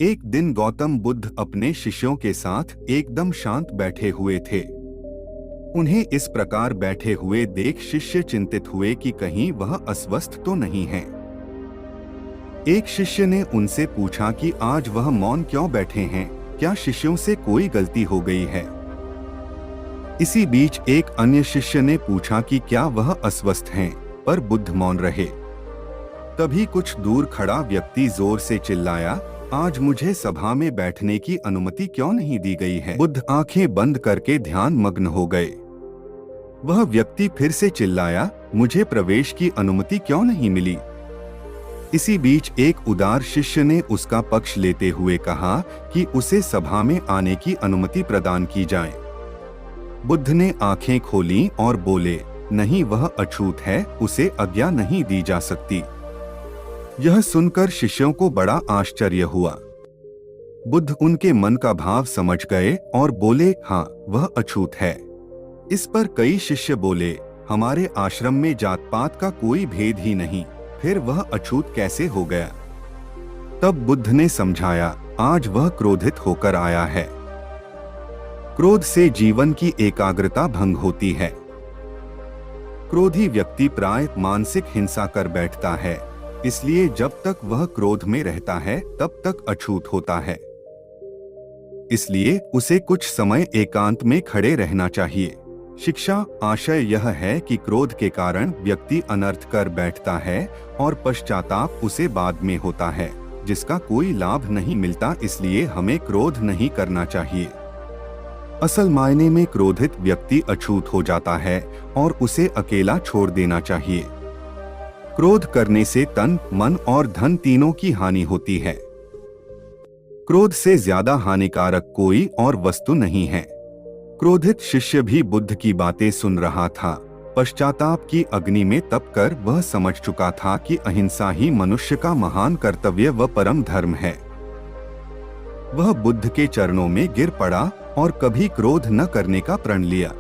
एक दिन गौतम बुद्ध अपने शिष्यों के साथ एकदम शांत बैठे हुए थे। उन्हें इस प्रकार बैठे हुए देख शिष्य चिंतित हुए कि कहीं वह अस्वस्थ तो नहीं है। एक शिष्य ने उनसे पूछा कि आज वह मौन क्यों बैठे हैं, क्या शिष्यों से कोई गलती हो गई है। इसी बीच एक अन्य शिष्य ने पूछा कि क्या वह अस्वस्थ हैं, पर बुद्ध मौन रहे। तभी कुछ दूर खड़ा व्यक्ति जोर से चिल्लाया, आज मुझे सभा में बैठने की अनुमति क्यों नहीं दी गई है। बुद्ध आंखें बंद करके ध्यान मग्न हो गए। वह व्यक्ति फिर से चिल्लाया, मुझे प्रवेश की अनुमति क्यों नहीं मिली। इसी बीच एक उदार शिष्य ने उसका पक्ष लेते हुए कहा कि उसे सभा में आने की अनुमति प्रदान की जाए। बुद्ध ने आंखें खोलीं और बोले, नहीं, वह अछूत है, उसे आज्ञा नहीं दी जा सकती। यह सुनकर शिष्यों को बड़ा आश्चर्य हुआ। बुद्ध उनके मन का भाव समझ गए और बोले, हाँ, वह अछूत है। इस पर कई शिष्य बोले, हमारे आश्रम में जात पात का कोई भेद ही नहीं, फिर वह अछूत कैसे हो गया। तब बुद्ध ने समझाया, आज वह क्रोधित होकर आया है। क्रोध से जीवन की एकाग्रता भंग होती है। क्रोधी व्यक्ति प्राय मानसिक हिंसा कर बैठता है, इसलिए जब तक वह क्रोध में रहता है तब तक अछूत होता है। इसलिए उसे कुछ समय एकांत में खड़े रहना चाहिए। शिक्षा आशय यह है कि क्रोध के कारण व्यक्ति अनर्थ कर बैठता है और पश्चाताप उसे बाद में होता है, जिसका कोई लाभ नहीं मिलता। इसलिए हमें क्रोध नहीं करना चाहिए। असल मायने में क्रोधित व्यक्ति अछूत हो जाता है और उसे अकेला छोड़ देना चाहिए। क्रोध करने से तन, मन और धन तीनों की हानि होती है। क्रोध से ज्यादा हानिकारक कोई और वस्तु नहीं है। क्रोधित शिष्य भी बुद्ध की बातें सुन रहा था। पश्चाताप की अग्नि में तपकर वह समझ चुका था कि अहिंसा ही मनुष्य का महान कर्तव्य व परम धर्म है। वह बुद्ध के चरणों में गिर पड़ा और कभी क्रोध न करने का प्रण लिया।